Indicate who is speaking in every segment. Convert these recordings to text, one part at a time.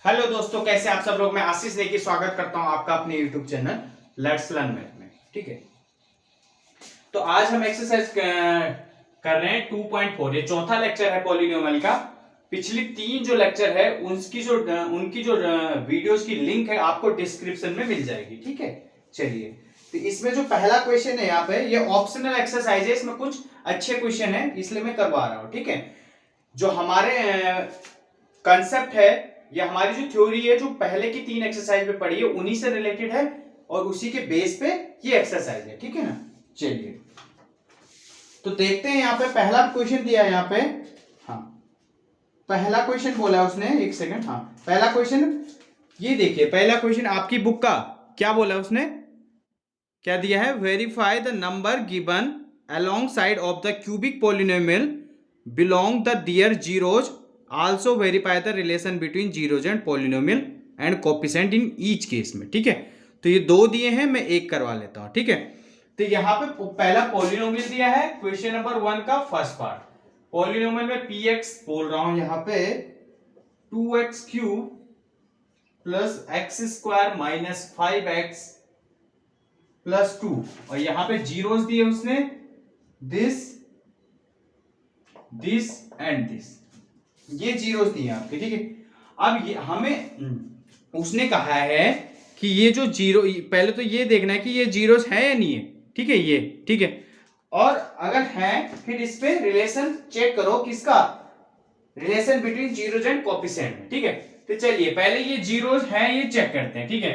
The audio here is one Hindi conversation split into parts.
Speaker 1: हेलो दोस्तों, कैसे आप सब लोग। मैं आशीष नेगी स्वागत करता हूं आपका अपने YouTube channel let's learn math में। ठीक है, तो आज हम एक्सरसाइज कर रहे हैं 2.4। ये चौथा लेक्चर है पॉलिनोमियल का। पिछली तीन जो लेक्चर है उनकी जो वीडियोस की लिंक है आपको डिस्क्रिप्शन में मिल जाएगी। ठीक है, चलिए, तो इसमें जो पहला क्वेश्चन है यहाँ पे, ये ऑप्शनल एक्सरसाइज है, इसमें कुछ अच्छे क्वेश्चन है इसलिए मैं करवा रहा हूँ। ठीक है, जो हमारे कंसेप्ट है, ये हमारी जो थ्योरी है जो पहले की तीन एक्सरसाइज में पढ़ी है उन्हीं से रिलेटेड है और उसी के बेस पे ये एक्सरसाइज है। ठीक है ना, चलिए तो देखते हैं। यहाँ पे पहला क्वेश्चन दिया है यहाँ पे। हाँ, पहला क्वेश्चन बोला है उसने, एक सेकंड। हाँ, पहला क्वेश्चन ये देखिए, पहला क्वेश्चन आपकी बुक का क्या बोला है उसने, क्या दिया है, verify the number given alongside of the cubic polynomial belong the their zeros, also verify the relation between zeros and polynomial and coefficient in each case में। ठीक है, तो ये दो दिए हैं, मैं एक करवा लेता हूं। ठीक है, तो यहाँ पे पहला पोलिनोमियल दिया है, क्वेश्चन नंबर 1 का फर्स्ट पार्ट। पोलिनोमियल में पी एक्स बोल रहा हूं यहाँ पे, 2x cube plus x square minus 5x plus 2, और यहां पे जीरोस दिए उसने, दिस दिस एंड दिस, ये जीरोस दिए आपके। ठीक है, अब ये हमें उसने कहा है कि ये जो जीरो, पहले तो ये देखना है कि ये जीरोस है या नहीं है। ठीक है, ये ठीक है, और अगर है फिर इस पे रिलेशन चेक करो, किसका, relation between zeros and coefficient में। ठीक है, तो चलिए पहले ये जीरोस है ये चेक करते हैं। ठीक है,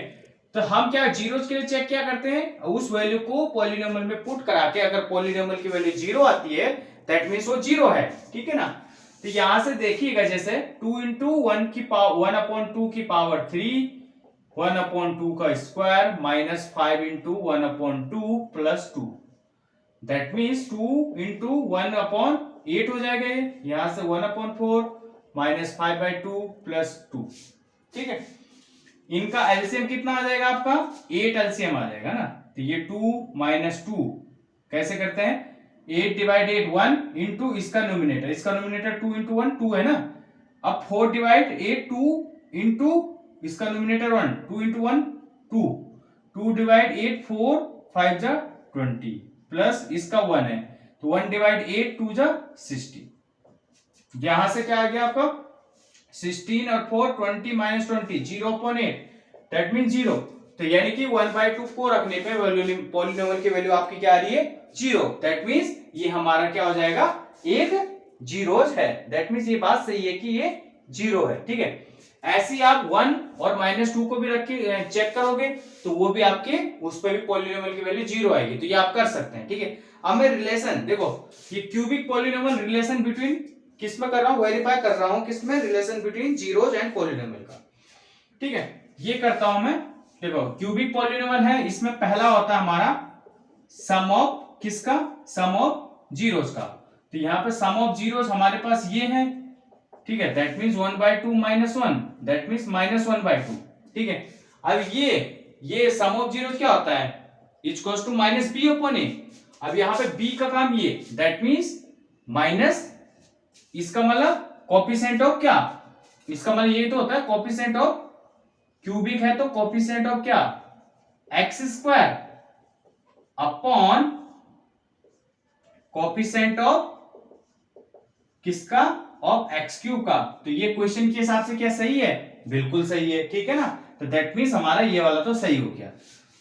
Speaker 1: तो हम क्या जीरोस के लिए चेक क्या करते हैं, उस वैल्यू को पॉलिनोमियल में पुट करा के, अगर पॉलिनोमियल की वैल्यू जीरो आती है दैट मींस वो जीरो है। ठीक है ना, तो यहां से देखिएगा, जैसे 2 इंटू 1 की पावर 1/2 की पावर 3, 1/2 का square minus 5 into 1/2 plus 2, that means 2 into 1/8 हो जाएगा। यहां से 1/4 माइनस 5/2 प्लस 2। ठीक है, इनका एलसीएम कितना आ जाएगा आपका, 8 एलसीएम आ जाएगा ना। तो ये 2 माइनस 2 कैसे करते हैं, 8 डिवाइड 8 1 इंटू इसका नोमिनेटर 2 इंटू 1 2 है ना। अब 4 डिवाइड 8 2 इंटू इसका नोमिनेटर 1, 2 इंटू 1 2, 2 डिवाइड 8 4 5 जा 20 प्लस इसका 1 है, तो 1 डिवाइड 8 2 जा 60। यहां से क्या आ गया आपका 16 और 4 20 माइनस 20 0.8, दैट मीन 0। तो यानी कि 1/2 को रखने पे पॉलिनोमियल की वैल्यू आपकी क्या आ रही है, 0। दैट मीन्स ये हमारा क्या हो जाएगा, एक जीरोज है। दैट मीन्स ये बात सही है कि ये जीरो है। ठीक है, ऐसे ही आप 1 और -2 को भी रख के चेक करोगे तो वो भी आपके उस पर भी पॉलिनोमियल की वैल्यू 0 आएगी, तो ये आप कर सकते हैं। ठीक है, अब मैं रिलेशन देखो, ये क्यूबिक पॉलिनोमियल रिलेशन बिटवीन किस में कर रहा हूं, वेरीफाई कर रहा हूं किसमें, relation between zeros and polynomial का। ठीक है, ये करता हूं मैं। देखो क्यूबिक पॉलिनोमियल है, इसमें पहला होता है हमारा सम ऑफ किसका, सम ऑफ जीरोज का। तो यहां पे सम ऑफ जीरोज हमारे पास ये है। ठीक है, that means 1/2 minus 1, that means minus 1/2। ठीक है, अब ये सम ऑफ जीरोज क्या होता है, equals to minus B upon A. अब यहां पे बी का काम ये, दैट मींस माइनस, इसका मतलब कोफिशिएंट ऑफ क्या, इसका मतलब ये तो होता है कोफिशिएंट ऑफ, क्यूबिक है तो कोफिशिएंट ऑफ क्या, x square upon coefficient of किसका, ऑफ एक्स क्यूब का। तो ये क्वेश्चन के हिसाब से क्या सही है, बिल्कुल सही है। ठीक है ना, तो दैट मींस हमारा ये वाला तो सही हो गया।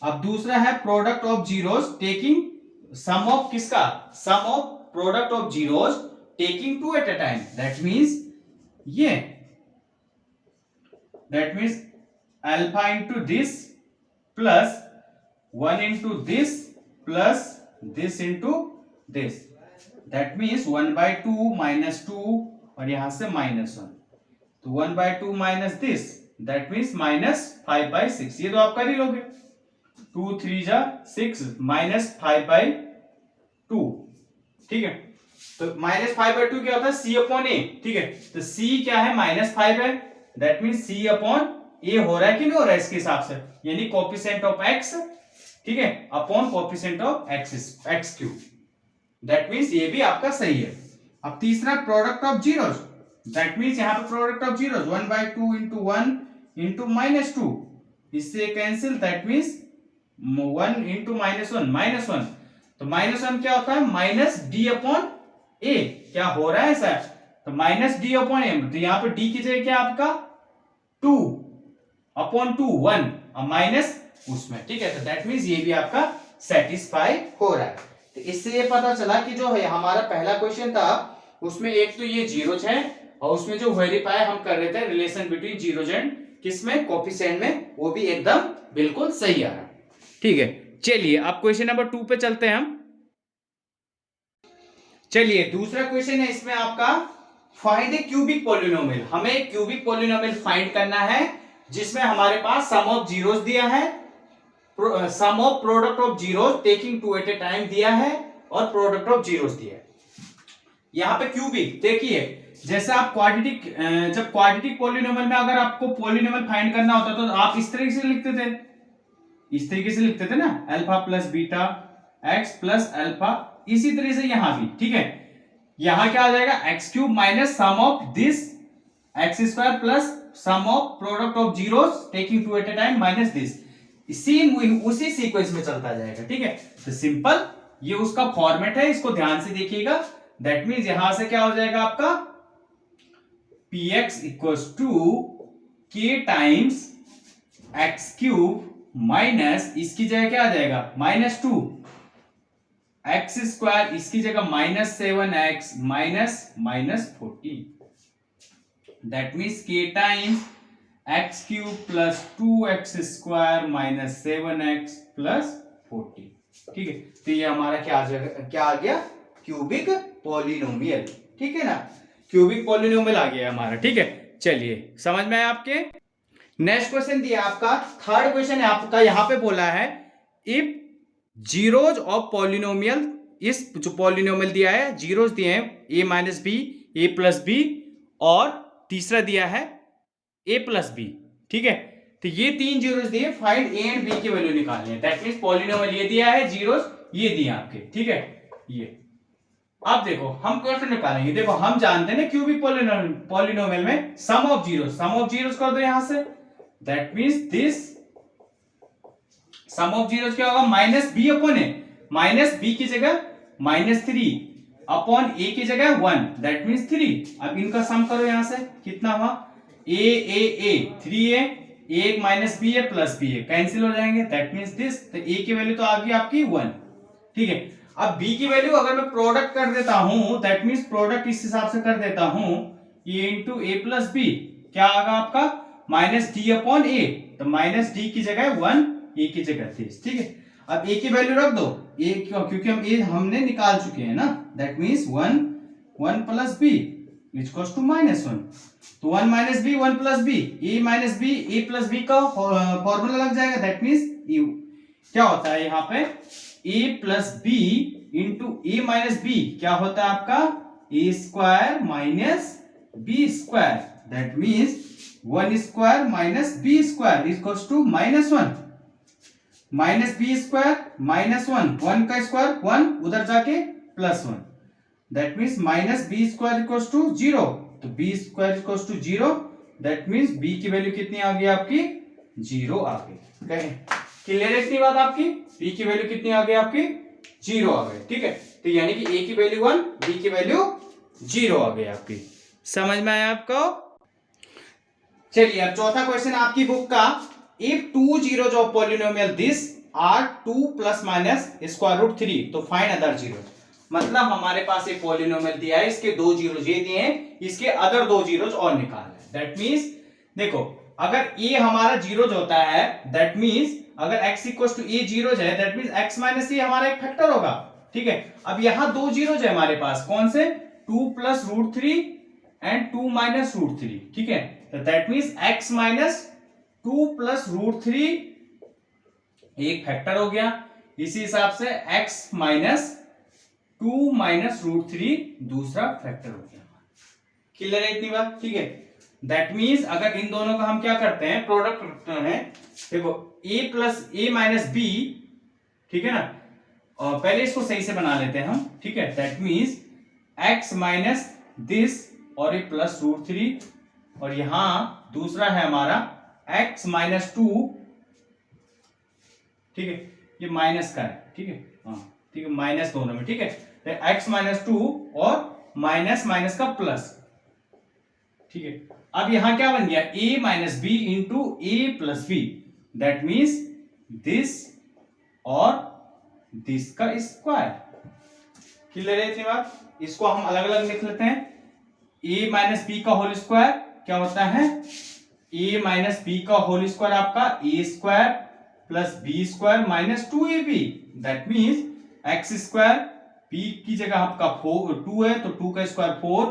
Speaker 1: अब दूसरा है product of zeros taking sum of किसका, sum of product of zeros taking 2 at a time, that means ये, that means alpha into this plus 1 into this plus this into this, that means 1/2 minus 2 और यहां से -1, तो 1/2 माइनस दिस, दैट मींस -5/6। ये तो आप कर ही लोगे, 2 3 जा 6 -5/2। ठीक है, तो -5/2 क्या होता है, c अपॉन ए। ठीक है, तो c क्या है, -5 है, दैट मींस c अपॉन ए हो रहा है कि नहीं हो रहा है इसके हिसाब से, यानी कोफिशिएंट ऑफ x, ठीक है, upon coefficient of x cube, that means ये भी आपका सही है। अब तीसरा product of zeros, that means यहां पे product of zeros 1/2 into 1 into -2, इससे कैंसिल, दैट मीन्स 1 इंटू -1 -1, तो -1 क्या होता है -d/a, क्या हो रहा है ऐसा, तो -d/m, तो यहाँ पे d की जगह क्या आपका 2/2 1 और माइनस उसमें, ठीक है, तो दैट मीन्स ये भी आपका सेटिस्फाई हो रहा है। तो इससे ये पता चला कि जो है हमारा पहला क्वेश्चन था उसमें एक तो ये जीरोज है और उसमें जो वेरीफाई हम कर रहे थे रिलेशन बिटवीन जीरोज एंड किसमें कोफिशिएंट में, वो भी एकदम बिल्कुल सही आ रहा है, ठीक है। चलिए अब क्वेश्चन नंबर 2 पे चलते हैं हम। चलिए दूसरा क्वेश्चन है इसमें आपका फाइंड ए क्यूबिक पॉलिनोमियल, हमें क्यूबिक पॉलिनोमियल फाइंड करना है जिसमें हमारे पास सम ऑफ जीरोस दिया है, sum of product of zeros taking 2 at a time दिया है और प्रोडक्ट ऑफ जीरोस दिया है। यहाँ पे क्यूबिक देखिए, जैसे आप क्वाड्रेटिक, जब क्वाड्रेटिक पॉलिनोमियल में अगर आपको पॉलिनोमियल फाइंड करना होता तो आप इस तरीके से लिखते थे, इस तरीके से लिखते थे ना, alpha plus beta x plus alpha, इसी तरह से यहां भी, ठीक है। यहां क्या आ जाएगा x cube minus sum of this x square plus sum of product of zeros taking 2 at a time minus this, उसी सीक्वेंस में चलता जाएगा, ठीक है। तो सिंपल ये उसका फॉर्मेट है, इसको ध्यान से देखिएगा। दैट मीन्स यहां से क्या हो जाएगा आपका px equals to k times x cube minus, इसकी जगह क्या आ जाएगा -2 एक्स स्क्वायर, इसकी जगह -7x minus 40, that means k times x cube plus 2x square minus 7x plus 40, ठीक है। तो ये हमारा क्या आ गया क्यूबिक पॉलिनोमियल, ठीक है ना, क्यूबिक पॉलिनोमियल आ गया हमारा, ठीक है। चलिए समझ में आया आपके। नेक्स्ट क्वेश्चन दिया आपका, थर्ड क्वेश्चन है आपका, यहां पे बोला है इफ जीरोज ऑफ पॉलिनोमियल, इस जो पॉलिनोमियल दिया है जीरोज दिए हैं a minus b, a plus b और तीसरा दिया है a प्लस बी, ठीक है। तो ये तीन जीरोज दिए, फाइंड a एंड b की वैल्यू निकालनी है, दैट मींस पॉलिनोमियल ये दिया है, जीरोज ये दिए आपके, ठीक है। ये अब देखो हम क्वेश्चन निकालेंगे, देखो हम जानते हैं ना क्यूबिक पॉलिनोमियल में सम ऑफ जीरोस कर दो यहां से, that means this sum of zeros क्या होगा -b/a, -b की जगह -3 अपॉन a की जगह 1, दैट मींस 3। अब इनका सम करो यहां से, कितना हुआ a 3a, एक माइनस बी है प्लस बी है, कैंसिल हो जाएंगे, दैट मींस दिस, तो a की वैल्यू तो आ गई आपकी 1, ठीक है। अब b की वैल्यू अगर मैं प्रोडक्ट कर देता हूं, दैट मींस प्रोडक्ट इस हिसाब से कर देता हूं, a into a plus b क्या आएगा आपका -d/a, तो -d की जगह 1, a की जगह 30, ठीक है। अब a की वैल्यू रख दो, a क्योंकि हम a हमने निकाल चुके हैं ना, that means 1 plus b equals to -1, तो 1 minus b 1 plus b, a minus b a plus b का फॉर्मूला लग जाएगा, दैट मींस क्या होता है यहाँ पे a plus b into a minus b क्या होता है आपका a square minus b square, that means 1 square minus b square equals to -1, minus b square -1, 1 का स्क्वायर 1 उधर जाके +1, that means minus b square equals to 0, तो b square equals to 0, that means b की वैल्यू कितनी आ गई आपकी 0 आ गई, क्लियर है इतनी बात आपकी, बी की वैल्यू कितनी आ गई आपकी 0 आ गई, ठीक है। तो यानी कि a की वैल्यू 1, b की वैल्यू 0 आ गई आपकी, समझ में आया आपको। चलिए अब चौथा क्वेश्चन आपकी बुक का, if 2 zeros of polynomial this are 2 plus minus square root 3, तो फाइंड अदर जीरोज, मतलब हमारे पास एक पॉलिनोमियल दिया है, इसके 2 जीरोज ये दिए हैं, इसके अदर 2 जीरोज और निकालना है, दैट मींस देखो अगर a हमारा जीरोज होता है, दैट मींस अगर x equals to a zeros है, that means x minus a हमारा एक फैक्टर होगा, ठीक है। अब यहां 2 जीरोज है हमारे पास, कौन से 2 plus root 3 and 2 minus root 3, ठीक है। तो that means x minus 2 plus root 3 एक फैक्टर हो गया, इसी हिसाब से x माइनस 2 माइनस रूट 3 दूसरा फैक्टर हो गया, क्लियर है इतनी बात, ठीक है। दैट मींस अगर इन दोनों का हम क्या करते हैं प्रोडक्ट करते हैं, देखो a plus a minus b, ठीक है ना, और पहले इसको सही से बना लेते हैं हम, ठीक है। That means x minus this और ये प्लस रूट 3, और यहां दूसरा है हमारा x माइनस टू, ठीक है, ये माइनस का है, ठीक है, हाँ ठीक है, माइनस दोनों में, ठीक है, तो x माइनस टू और माइनस माइनस का प्लस, ठीक है। अब यहां क्या बन गया, a minus b into a plus b, that means this और दिस का स्क्वायर। क्लियर है इतनी बात? इसको हम अलग अलग लिख लेते हैं। a माइनस बी का होल स्क्वायर क्या होता है, a माइनस बी का होल स्क्वायर आपका a square plus b square minus 2ab, that means x square, b की जगह आपका 2 है तो 2 का स्क्वायर 4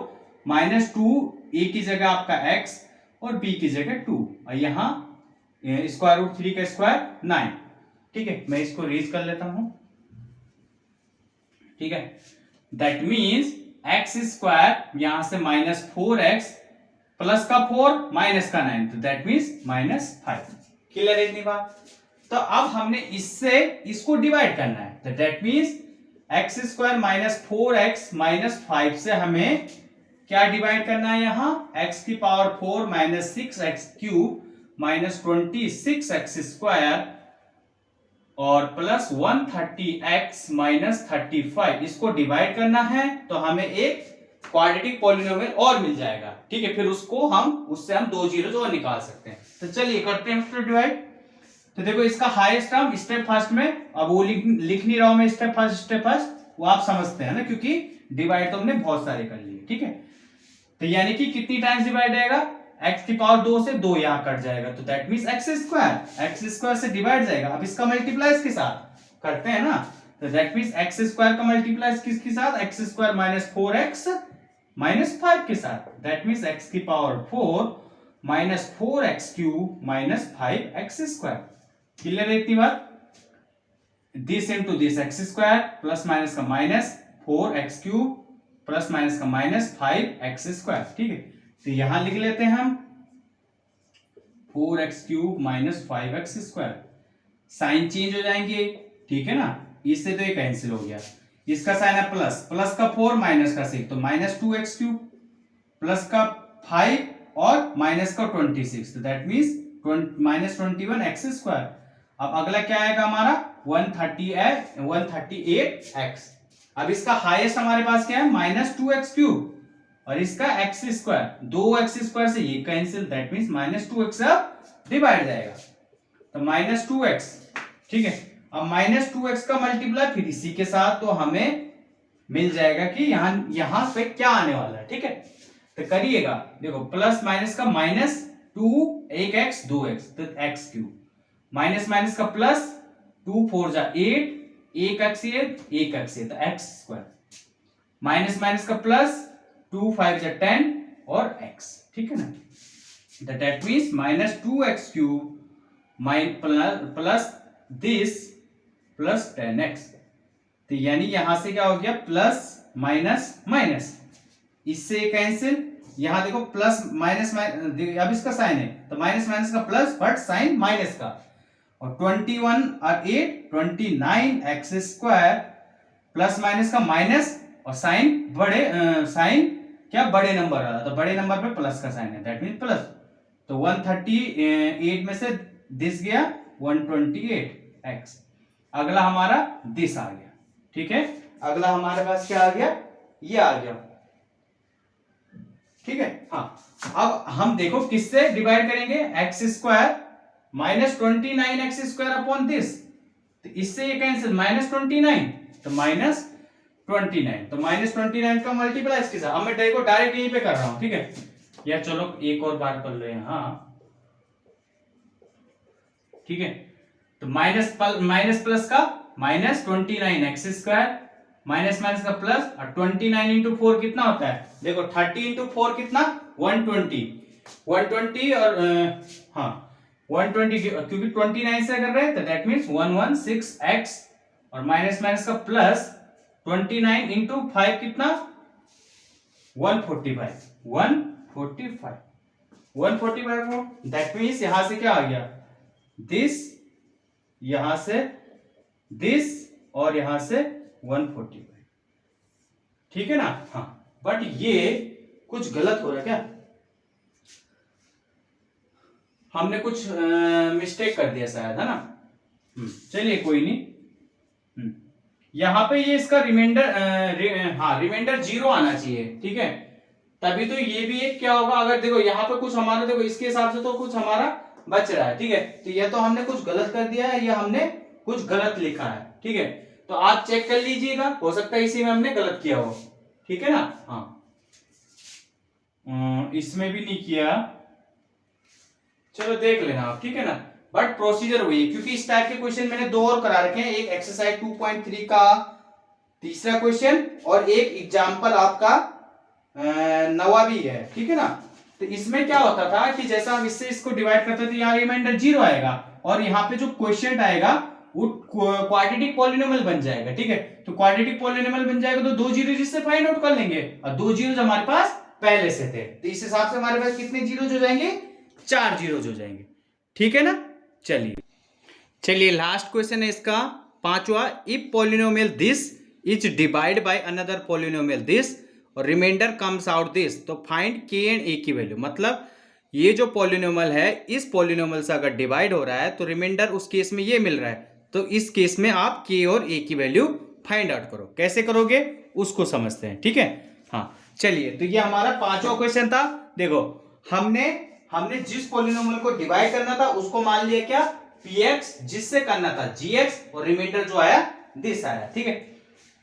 Speaker 1: माइनस 2, a की जगह आपका x और b की जगह 2, और यहां स्क्वायर रूट 3 का स्क्वायर 9, ठीक है। मैं इसको रीज कर लेता हूं, ठीक है, दैट मीन्स एक्स स्क्वायर यहां से माइनस 4x प्लस का 4 माइनस का 9, तो दैट मीन्स माइनस 5। क्लियर है इतनी बात? तो अब हमने इससे इसको डिवाइड करना है, तो that means x square minus 4x minus 5 से हमें क्या डिवाइड करना है, यहां x की power 4 minus 6x cube minus 26x square और प्लस 130x माइनस 35, इसको डिवाइड करना है तो हमें एक क्वाड्रेटिक पॉलिनोमियल और मिल जाएगा, ठीक है, फिर उससे हम 2 जीरोस और निकाल सकते हैं। तो चलिए करते हैं इसको डिवाइड। तो देखो इसका हाईएस्ट टर्म स्टेप फर्स्ट में, अब वो लिख नहीं रहा हूं मैं स्टेप फर्स्ट, वो आप समझते हैं ना, क्योंकि डिवाइड तो हमने बहुत सारे कर लिए, ठीक है। तो यानी कि कितनी टाइम्स डिवाइड आएगा, x की पावर 2 से 2 यहां कट जाएगा, तो दैट मींस x स्क्वायर से डिवाइड जाएगा। अब इसका मल्टीप्लाई इसके साथ करते हैं ना, तो दैट मींस x स्क्वायर का मल्टीप्लाई किसके साथ, x square minus 4x minus 5 के साथ, दैट मींस x की power 4 minus 4x cube minus 5x square. Clear है इतनी बात? This into this x square plus minus का minus 4x cube plus minus का माइनस 5x स्क्वायर, ठीक है। तो यहां लिख लेते हैं हम 4x cube minus 5x square, sign change हो जाएंगे, ठीक है ना, इससे तो ये कैंसिल हो गया, इसका साइन है प्लस का 4 माइनस का 6 तो माइनस 2x क्यूब प्लस का 5 और माइनस का 26, तो that means minus 21x square. अब अगला क्या आएगा हमारा 138x। अब इसका हाईएस्ट हमारे पास क्या है माइनस 2x क्यूब और इसका x स्क्वायर, 2x स्क्वायर से ये cancel, that means minus 2x अब डिवाइड जाएगा, तो माइनस 2x, ठीक है। अब माइनस 2x का मल्टीप्लाई फिर इसी के साथ, तो हमें मिल जाएगा कि यहां पे क्या आने वाला है, ठीक है। तो करिएगा, देखो प्लस माइनस का माइनस 2 1x 2x तो x क्यूब माइनस माइनस का प्लस 2 4 जा 8 1x ये 1x ये तो x स्क्वायर माइनस माइनस का प्लस 2 5 जा 10 और x, ठीक है ना। That means minus 2x cube plus this plus 10x, तो यानी यहां से क्या हो गया प्लस माइनस माइनस, इससे कैंसिल, यहां देखो प्लस माइनस अब इसका साइन है तो माइनस माइनस का प्लस बट साइन माइनस का, और 21 और 8 29x स्क्वायर प्लस माइनस का माइनस और साइन साइन क्या बड़े नंबर वाला, तो बड़े नंबर पे प्लस का साइन है, दैट मीन प्लस, तो 138 में से दिस गया 128x, अगला हमारा दिस आ गया, ठीक है। अगला हमारे पास क्या आ गया, ये आ गया, ठीक है। हाँ, अब हम देखो किससे डिवाइड करेंगे, x square minus 29x square upon this, तो इससे ये कैंसिल माइनस 29 तो माइनस 29, तो माइनस 29 का मल्टीप्लाई इसके साथ, अब मैं देखो डायरेक्ट यहीं पे कर रहा हूं, ठीक है, या चलो एक और बार कर लो यहां, ठीक है। तो माइनस प्लस का minus 29x square minus minus का प्लस, और 29 इंटू 4 कितना होता है, देखो 30 इंटू 4 कितना 120 और हाँ 120 क्योंकि 29 से कर रहे हैं तो दैट मींस 116x और माइनस माइनस का प्लस 29 इंटू 5 कितना 145 दैट मींस यहां से क्या आ गया दिस, यहां से दिस और यहां से 145, ठीक है ना। हाँ, बट ये कुछ गलत हो रहा है क्या, हमने कुछ मिस्टेक कर दिया शायद, है ना। चलिए कोई नहीं। यहाँ पे ये इसका रिमाइंडर हाँ रिमाइंडर 0 आना चाहिए, ठीक है। तभी तो ये भी एक क्या होगा, अगर देखो यहाँ पे कुछ हमारा, देखो इसके हिसाब से तो कुछ हमारा बच रहा है, ठीक है। तो ये तो हमने कुछ गलत कर दिया है, या हमने कुछ गलत लिखा है, ठीक है। तो आप चेक कर लीजिएगा, हो सकता है इसी में हमने गलत किया हो, ठीक है ना। हाँ इसमें भी नहीं किया, चलो देख लेना आप, ठीक है ना। बट प्रोसीजर वही है, क्योंकि इस टाइप के क्वेश्चन मैंने 2 और करा रखे हैं, एक एक्सरसाइज 2.3 का तीसरा क्वेश्चन और एक एग्जाम्पल आपका 9वां भी है, ठीक है ना। तो इसमें क्या होता था कि जैसा हम इससे इसको डिवाइड करते थे, यहाँ रिमाइंडर 0 आएगा और यहाँ पे जो क्वेश्चन आएगा वो क्वाड्रेटिक पॉलिनोमियल बन जाएगा, ठीक है। तो क्वाड्रेटिक पॉलिनोमियल बन जाएगा तो 2 जीरो जिससे फाइंड आउट कर लेंगे, और 2 जीरो हमारे पास पहले से थे, तो इस हिसाब से हमारे पास कितने जीरो हो जाएंगे, 4 जीरो हो जाएंगे, ठीक है ना। चलिए लास्ट क्वेश्चन है इसका 5वां, if polynomial this is divide by another polynomial this और रिमाइंडर कम्स आउट दिस, तो फाइंड के एंड ए की वैल्यू। मतलब ये जो पॉलिनोमियल है, इस पॉलिनोमियल से अगर डिवाइड हो रहा है तो रिमाइंडर उस केस में ये मिल रहा है, तो इस केस में आप के और ए की वैल्यू फाइंड आउट करो। कैसे करोगे उसको समझते हैं, ठीक है। हाँ चलिए, तो ये हमारा 5वां क्वेश्चन था। देखो हमने जिस पॉलिनोमियल को डिवाइड करना था उसको मान लिया क्या, px, जिससे करना था gx, और रिमाइंडर जो आया दिस आया, ठीक है।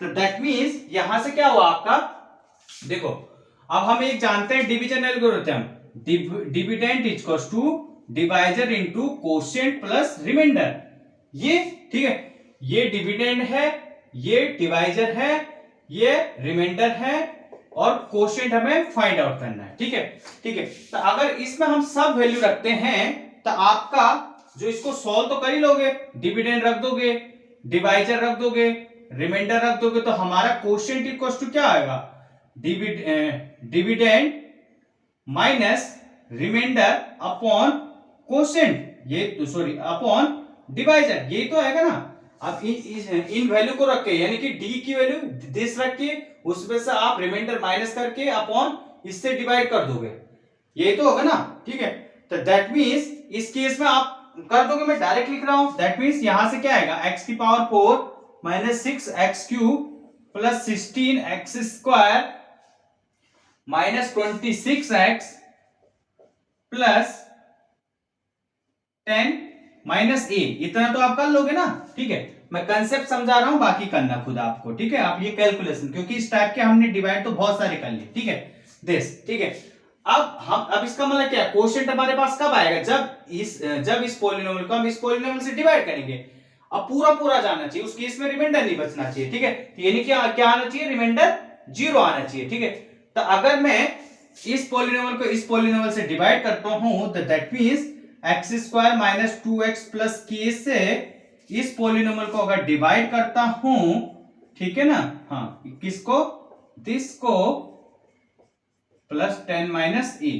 Speaker 1: तो दैट मींस यहां से क्या हुआ आपका, देखो अब हम एक जानते हैं division algorithm, dividend equals to divisor into quotient plus remainder, ये ठीक है। ये डिविडेंड है, ये डिवाइजर है, ये रिमाइंडर है, और कोशेंट हमें फाइंड आउट करना है, ठीक है। तो अगर इसमें हम सब वैल्यू रखते हैं तो आपका जो इसको सॉल्व तो कर ही लोगे, डिविडेंड रख दोगे, डिवाइजर रख दोगे, रिमाइंडर रख दोगे, तो हमारा कोशेंट इक्वल्स टू क्या आएगा, dividend minus remainder upon quotient, ये सॉरी अपॉन डिवाइजर, यही तो आएगा ना। अब इन वैल्यू को रख के, यानी कि डी की वैल्यू दिस रख के उसमें से आप रिमाइंडर माइनस करके अपॉन इससे डिवाइड कर दोगे, यही तो होगा ना, ठीक है। तो दैट मींस इस केस में आप कर दोगे, मैं डायरेक्ट लिख रहा हूं, दैट मींस यहां से क्या आएगा, x की power 4 minus 6x cube plus 16x square minus 26x plus 10 minus A, इतना तो आप कर लोगे ना, ठीक है। मैं कंसेप्ट समझा रहा हूं, बाकी करना खुद आपको, ठीक है। आप ये कैलकुलेशन, क्योंकि इस टाइप के हमने डिवाइड तो बहुत सारे कर लिए, ठीक है। दिस, ठीक है। अब इसका मतलब क्या है, कोशेंट हमारे पास कब आएगा, जब इस पॉलिनोमियल को हम इस पॉलिनोमियल से डिवाइड करेंगे। अब पूरा जाना चाहिए, उस केस में रिमाइंडर नहीं बचना चाहिए, ठीक है। यानी क्या आना चाहिए, रिमाइंडर 0 आना चाहिए, ठीक है। तो अगर मैं इस पॉलिनोमियल को इस पॉलिनोमियल से डिवाइड करता हूं तो that means x square minus 2x plus के से इस पॉलिनोमियल को अगर डिवाइड करता हूं, ठीक है ना, हाँ किसको, दिस को प्लस 10 माइनस ए,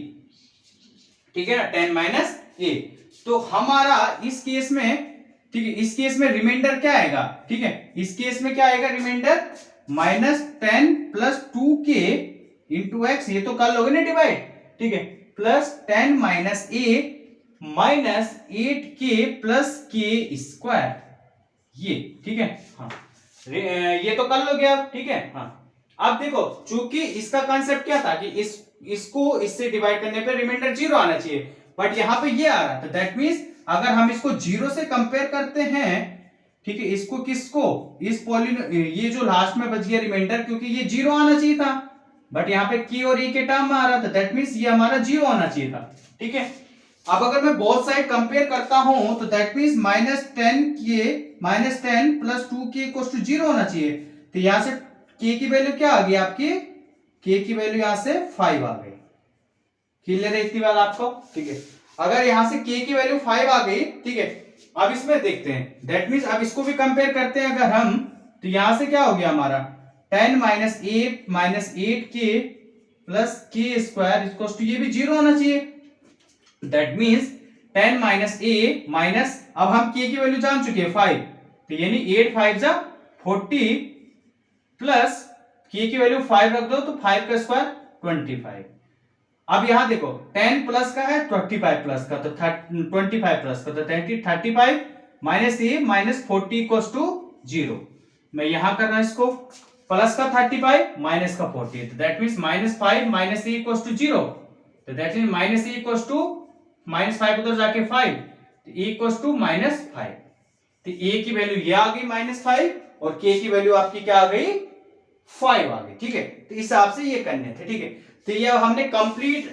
Speaker 1: ठीक है ना, 10 माइनस ए। तो हमारा इस केस में, ठीक है, इस केस में रिमाइंडर क्या आएगा, ठीक है, इस केस में क्या आएगा, remainder minus 10 plus 2k into x, ये तो कर लोगे ना डिवाइड, ठीक है, plus 10 minus a minus 8k plus k square, ये ठीक है। हाँ ये तो कर लोगे आप, ठीक है। हाँ अब देखो, चूंकि इसका कांसेप्ट क्या था कि इसको इससे डिवाइड करने पे रिमाइंडर 0 आना चाहिए, बट यहां पे ये आ रहा, तो दैट मींस अगर हम इसको 0 से कंपेयर करते हैं, ठीक है, इसको किसको, इस ये जो लास्ट में बच गया रिमाइंडर, क्योंकि ये 0 आना चाहिए था, बट यहाँ पे k और e के टर्म में आ रहा था, दैट मींस ये हमारा 0 आना चाहिए था, ठीक है। अब अगर मैं बोथ साइड कंपेयर करता हूं तो that means minus 10 plus 2k equals to 0 होना चाहिए। तो यहां से k की वैल्यू क्या आ गई आपकी, k की वैल्यू यहां से 5 आ गई, क्लियर है इतनी बात आपको, ठीक है। अगर यहां से k की वैल्यू 5 आ गई, ठीक है। अब इसमें देखते हैं, दैट मींस अब इसको भी कंपेयर करते हैं अगर हम, तो यहां से क्या हो गया हमारा 10 minus 8k plus k square equals to, ये भी 0 होना चाहिए, that means 10 minus a minus, अब हम k की वैल्यू जान चुके हैं 5, तो यानी 8 5 जा 40 प्लस k की वैल्यू 5 रख दो तो 5 का स्क्वायर 25। अब यहां देखो 10 प्लस का है 25 प्लस का, तो 25 प्लस का, तो 35 minus a minus 40 equals to 0। मैं यहां कर रहा हूं इसको, प्लस का 35 माइनस का 40, तो that means -5 minus a equals to 0, तो that means minus a equals to -5 उधर जाके 5, तो ए इक्वल्स टू -5, तो ए की वैल्यू ये आ गई -5 और के की वैल्यू आपकी क्या आ गई 5 आ गई। ठीक है, तो इस हिसाब से ये करने थे। ठीक है, तो ये हमने कंप्लीट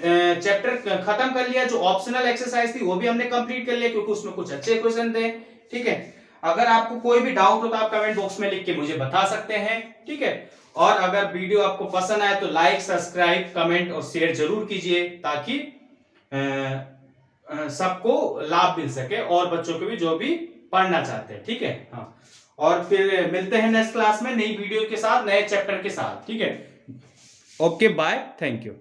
Speaker 1: चैप्टर खत्म कर लिया। जो ऑप्शनल एक्सरसाइज थी वो भी हमने कंप्लीट कर लिया, क्योंकि उसमें कुछ अच्छे क्वेश्चन थे। ठीक है, अगर आपको कोई भी डाउट हो तो आप कमेंट बॉक्स में लिख के मुझे बता सकते हैं। ठीक है, और अगर वीडियो आपको पसंद आए तो लाइक, सब्सक्राइब, कमेंट और शेयर जरूर कीजिए, ताकि सबको लाभ मिल सके और बच्चों को भी जो भी पढ़ना चाहते हैं। ठीक है, हाँ, और फिर मिलते हैं नेक्स्ट क्लास में नई वीडियो के साथ, नए चैप्टर के साथ। ठीक है, ओके, बाय, थैंक यू।